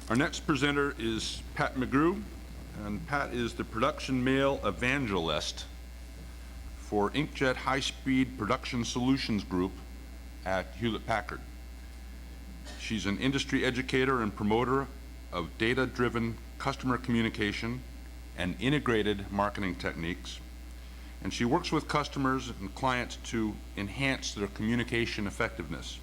Our next presenter is Pat McGrew, and Pat is the production mail evangelist for Inkjet High-Speed Production Solutions Group at Hewlett-Packard. She's an industry educator and promoter of data-driven customer communication and integrated marketing techniques, and she works with customers and clients to enhance their communication effectiveness.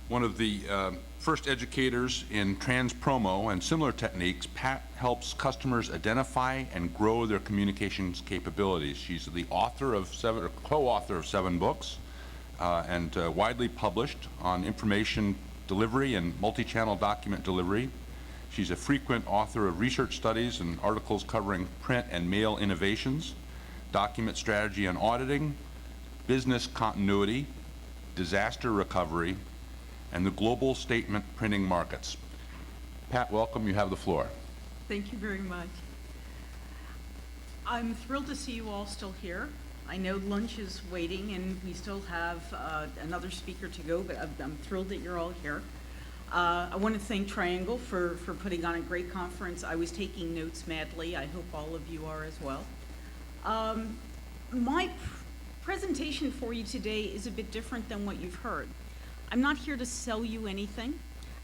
One of the first educators in trans-promo and similar techniques, Pat helps customers identify and grow their communications capabilities. She's the author of co-author of 7 books and widely published on information delivery and multi-channel document delivery. She's a frequent author of research studies and articles covering print and mail innovations, document strategy and auditing, business continuity, disaster recovery, and the global statement printing markets. Pat, welcome. You have the floor. Thank you very much. I'm thrilled to see you all still here. I know lunch is waiting and we still have another speaker to go, but I'm thrilled that you're all here. I want to thank Triangle for putting on a great conference. I was taking notes madly. I hope all of you are as well. My presentation for you today is a bit different than what you've heard. I'm not here to sell you anything.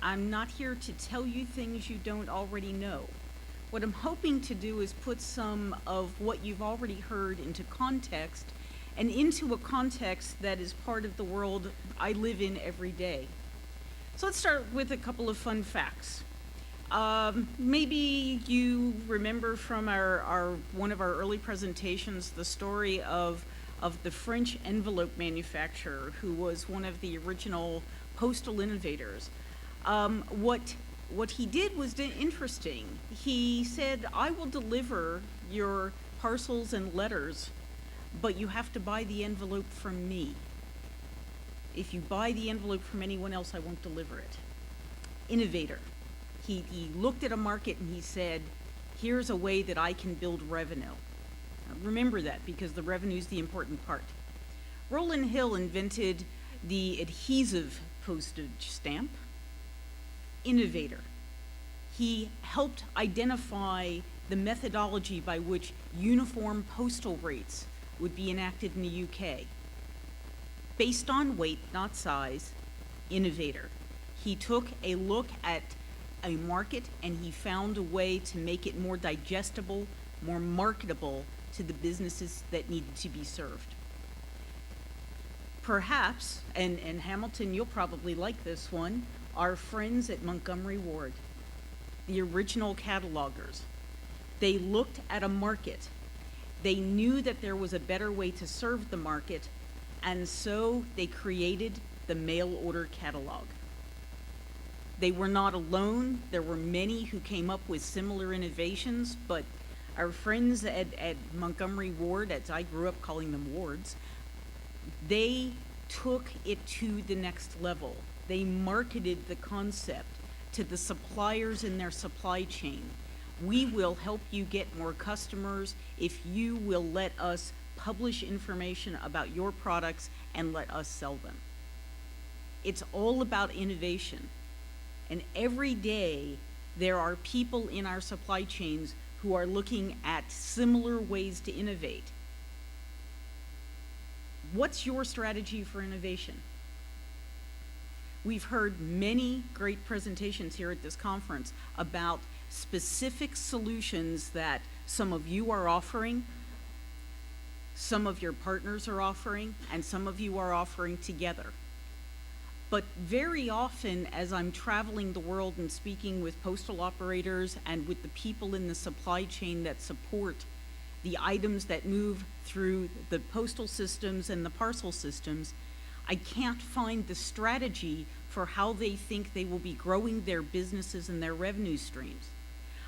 I'm not here to tell you things you don't already know. What I'm hoping to do is put some of what you've already heard into context and into a context that is part of the world I live in every day. So let's start with a couple of fun facts. Maybe you remember from one of our early presentations the story of the French envelope manufacturer who was one of the original postal innovators. What he did was interesting. He said, I will deliver your parcels and letters, but you have to buy the envelope from me. If you buy the envelope from anyone else, I won't deliver it. Innovator. He looked at a market and he said, here's a way that I can build revenue. Remember that, because the revenue is the important part. Roland Hill invented the adhesive postage stamp. Innovator. He helped identify the methodology by which uniform postal rates would be enacted in the UK. Based on weight, not size. Innovator. He took a look at a market and he found a way to make it more digestible, more marketable to the businesses that needed to be served. Perhaps, and Hamilton, you'll probably like this one, our friends at Montgomery Ward, the original catalogers. They looked at a market. They knew that there was a better way to serve the market, and so they created the mail order catalog. They were not alone. There were many who came up with similar innovations, but our friends at Montgomery Ward, as I grew up calling them wards, they took it to the next level. They marketed the concept to the suppliers in their supply chain. We will help you get more customers if you will let us publish information about your products and let us sell them. It's all about innovation. And every day there are people in our supply chains who are looking at similar ways to innovate. What's your strategy for innovation? We've heard many great presentations here at this conference about specific solutions that some of you are offering, some of your partners are offering, and some of you are offering together. But very often, as I'm traveling the world and speaking with postal operators and with the people in the supply chain that support the items that move through the postal systems and the parcel systems, I can't find the strategy for how they think they will be growing their businesses and their revenue streams.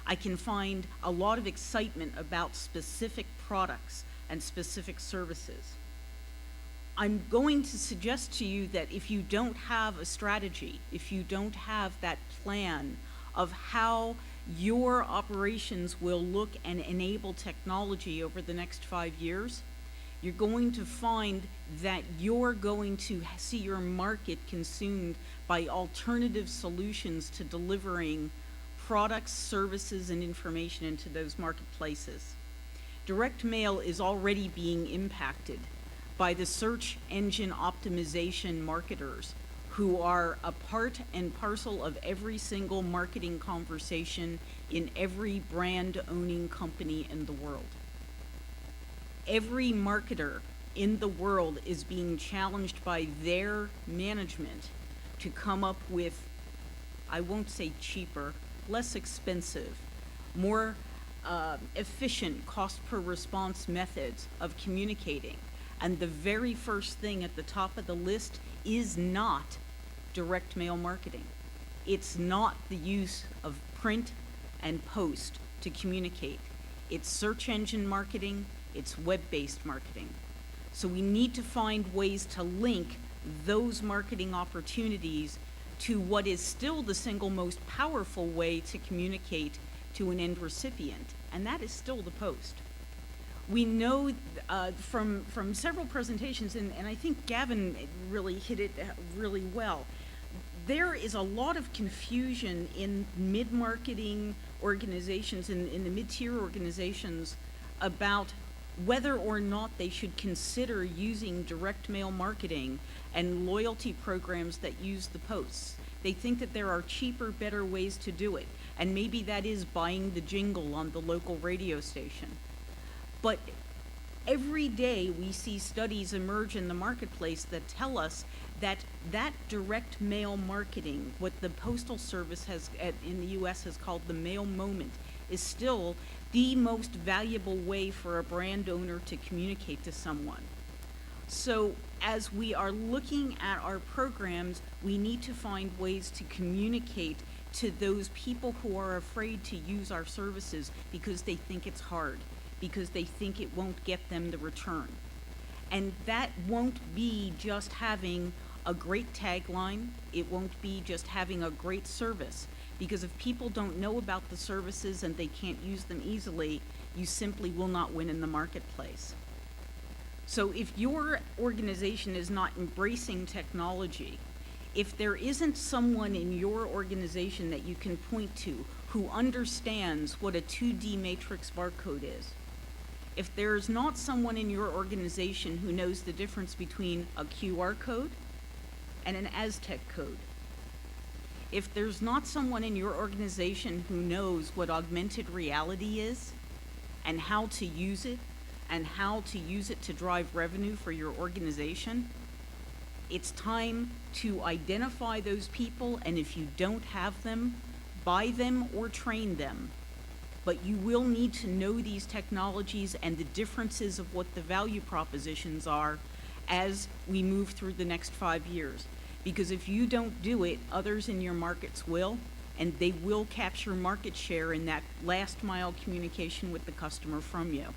I can find a lot of excitement about specific products and specific services. I'm going to suggest to you that if you don't have a strategy, if you don't have that plan of how your operations will look and enable technology over the next 5 years, you're going to find that you're going to see your market consumed by alternative solutions to delivering products, services, and information into those marketplaces. Direct mail is already being impacted by the search engine optimization marketers who are a part and parcel of every single marketing conversation in every brand-owning company in the world. Every marketer in the world is being challenged by their management to come up with, I won't say cheaper, less expensive, more efficient cost per response methods of communicating. And the very first thing at the top of the list is not direct mail marketing. It's not the use of print and post to communicate. It's search engine marketing, it's web-based marketing. So we need to find ways to link those marketing opportunities to what is still the single most powerful way to communicate to an end recipient, and that is still the post. We know from several presentations, and I think Gavin really hit it really well, there is a lot of confusion in mid-marketing organizations, in the mid-tier organizations, about whether or not they should consider using direct mail marketing and loyalty programs that use the posts. They think that there are cheaper, better ways to do it, and maybe that is buying the jingle on the local radio station. But every day we see studies emerge in the marketplace that tell us that direct mail marketing, what the Postal Service in the US has called the mail moment, is still the most valuable way for a brand owner to communicate to someone. So as we are looking at our programs, we need to find ways to communicate to those people who are afraid to use our services because they think it's hard, because they think it won't get them the return. And that won't be just having a great tagline, it won't be just having a great service, because if people don't know about the services and they can't use them easily, you simply will not win in the marketplace. So if your organization is not embracing technology, if there isn't someone in your organization that you can point to who understands what a 2D matrix barcode is, if there's not someone in your organization who knows the difference between a QR code and an Aztec code, if there's not someone in your organization who knows what augmented reality is and how to use it to drive revenue for your organization, it's time to identify those people, and if you don't have them, buy them or train them. But you will need to know these technologies and the differences of what the value propositions are as we move through the next 5 years. Because if you don't do it, others in your markets will, and they will capture market share in that last mile communication with the customer from you.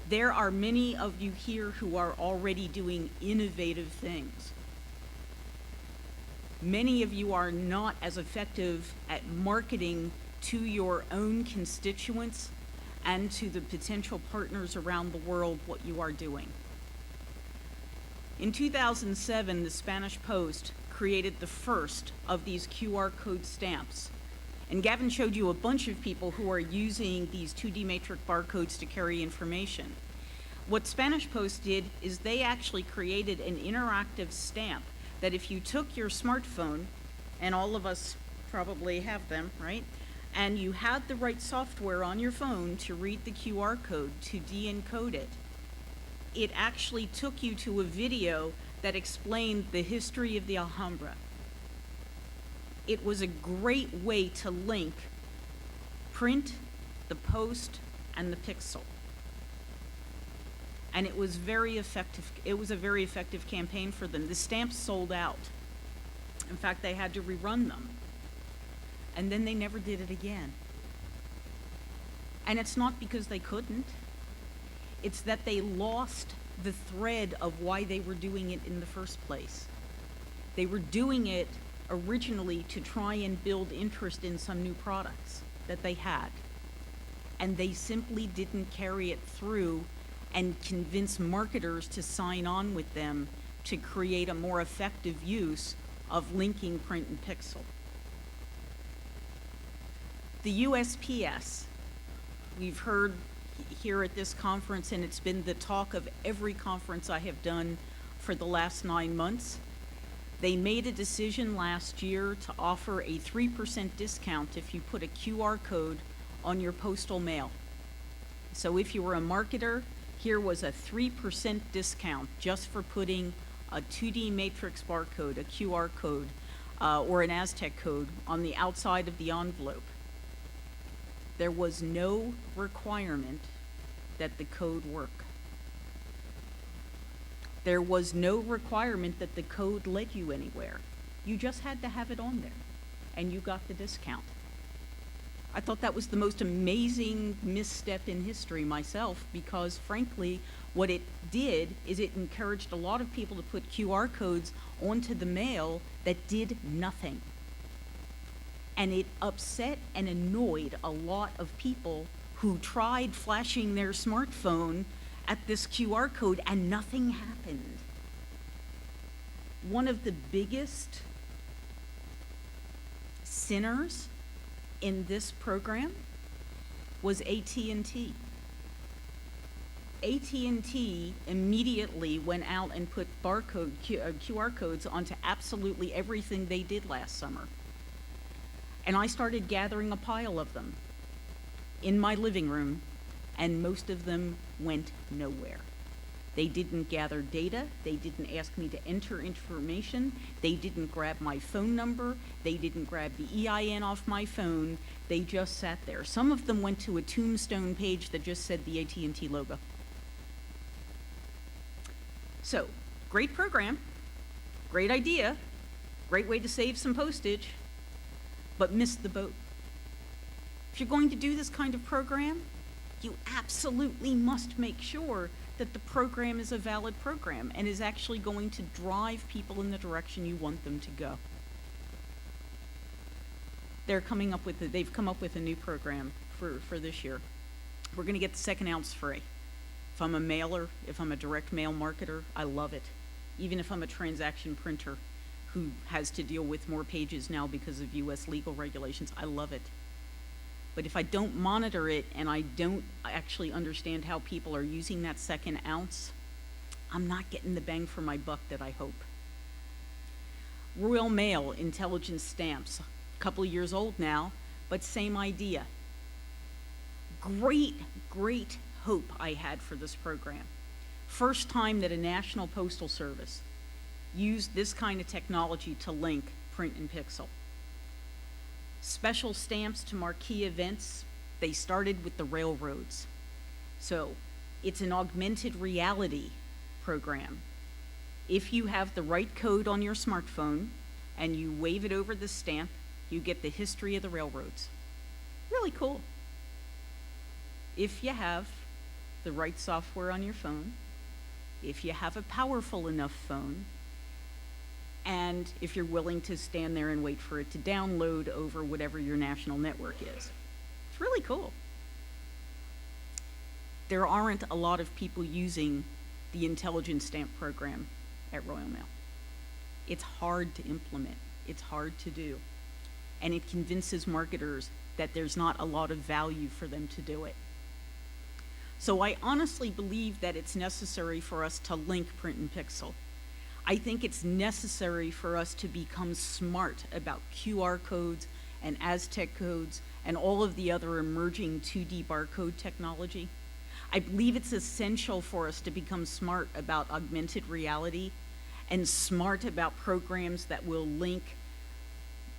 There are many of you here who are already doing innovative things. Many of you are not as effective at marketing to your own constituents and to the potential partners around the world what you are doing. In 2007, the Spanish Post created the first of these QR code stamps. And Gavin showed you a bunch of people who are using these 2D matrix barcodes to carry information. What Spanish Post did is they actually created an interactive stamp that if you took your smartphone, and all of us probably have them, right? And you had the right software on your phone to read the QR code, to de-encode it, it actually took you to a video that explained the history of the Alhambra. It was a great way to link print, the post, and the pixel. And it was very effective. It was a very effective campaign for them. The stamps sold out. In fact, they had to rerun them. And then they never did it again. And it's not because they couldn't. It's that they lost the thread of why they were doing it in the first place. They were doing it originally to try and build interest in some new products that they had. And they simply didn't carry it through and convince marketers to sign on with them to create a more effective use of linking print and pixel. The USPS, we've heard here at this conference, and it's been the talk of every conference I have done for the last 9 months. They made a decision last year to offer a 3% discount if you put a QR code on your postal mail. So if you were a marketer, here was a 3% discount just for putting a 2D matrix barcode, a QR code, or an Aztec code on the outside of the envelope. There was no requirement that the code work. There was no requirement that the code led you anywhere. You just had to have it on there, and you got the discount. I thought that was the most amazing misstep in history myself, because frankly, what it did is it encouraged a lot of people to put QR codes onto the mail that did nothing. And it upset and annoyed a lot of people who tried flashing their smartphone at this QR code and nothing happened. One of the biggest sinners in this program was AT&T. AT&T immediately went out and put QR codes onto absolutely everything they did last summer. And I started gathering a pile of them in my living room, and most of them went nowhere. They didn't gather data, they didn't ask me to enter information, they didn't grab my phone number, they didn't grab the EIN off my phone, they just sat there. Some of them went to a tombstone page that just said the AT&T logo. So, great program, great idea, great way to save some postage, but missed the boat. If you're going to do this kind of program, you absolutely must make sure that the program is a valid program and is actually going to drive people in the direction you want them to go. They've come up with a new program for this year. We're going to get the second ounce free. If I'm a mailer, if I'm a direct mail marketer, I love it. Even if I'm a transaction printer who has to deal with more pages now because of US legal regulations, I love it. But if I don't monitor it and I don't actually understand how people are using that second ounce, I'm not getting the bang for my buck that I hope. Royal Mail intelligence stamps, a couple of years old now, but same idea. Great hope I had for this program. First time that a national postal service used this kind of technology to link print and pixel. Special stamps to marquee events, they started with the railroads. So it's an augmented reality program. If you have the right code on your smartphone and you wave it over the stamp, you get the history of the railroads. Really cool. If you have the right software on your phone, if you have a powerful enough phone, and if you're willing to stand there and wait for it to download over whatever your national network is. It's really cool. There aren't a lot of people using the intelligence stamp program at Royal Mail. It's hard to implement. It's hard to do. And it convinces marketers that there's not a lot of value for them to do it. So I honestly believe that it's necessary for us to link print and pixel. I think it's necessary for us to become smart about QR codes and Aztec codes and all of the other emerging 2D barcode technology. I believe it's essential for us to become smart about augmented reality and smart about programs that will link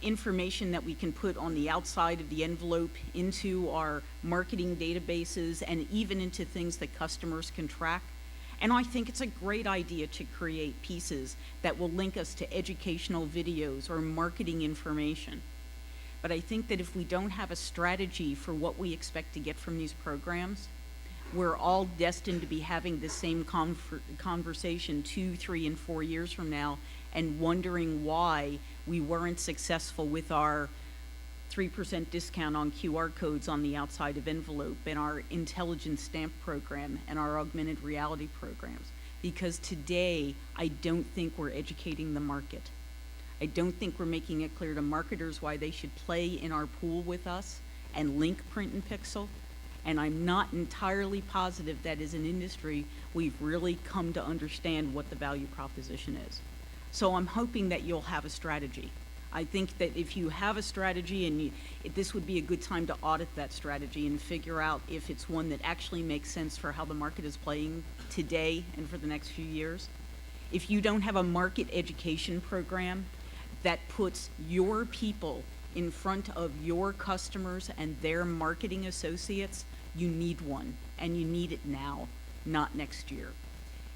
information that we can put on the outside of the envelope into our marketing databases and even into things that customers can track. And I think it's a great idea to create pieces that will link us to educational videos or marketing information. But I think that if we don't have a strategy for what we expect to get from these programs, we're all destined to be having the same conversation 2, 3, and 4 years from now and wondering why we weren't successful with our 3% discount on QR codes on the outside of envelope, and our intelligent stamp program, and our augmented reality programs. Because today, I don't think we're educating the market. I don't think we're making it clear to marketers why they should play in our pool with us and link print and pixel. And I'm not entirely positive that as an industry, we've really come to understand what the value proposition is. So I'm hoping that you'll have a strategy. I think that if you have a strategy, and this would be a good time to audit that strategy and figure out if it's one that actually makes sense for how the market is playing today and for the next few years. If you don't have a market education program that puts your people in front of your customers and their marketing associates, you need one, and you need it now, not next year.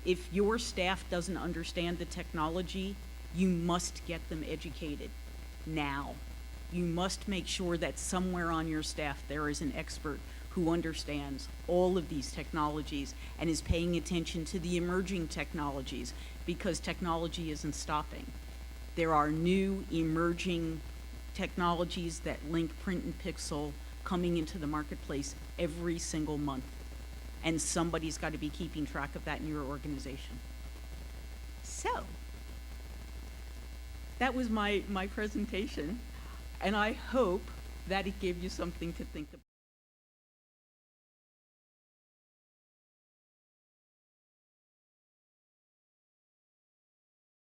If your staff doesn't understand the technology, you must get them educated now. You must make sure that somewhere on your staff there is an expert who understands all of these technologies and is paying attention to the emerging technologies, because technology isn't stopping. There are new emerging technologies that link print and pixel coming into the marketplace every single month. And somebody's got to be keeping track of that in your organization. So, that was my presentation, and I hope that it gave you something to think about.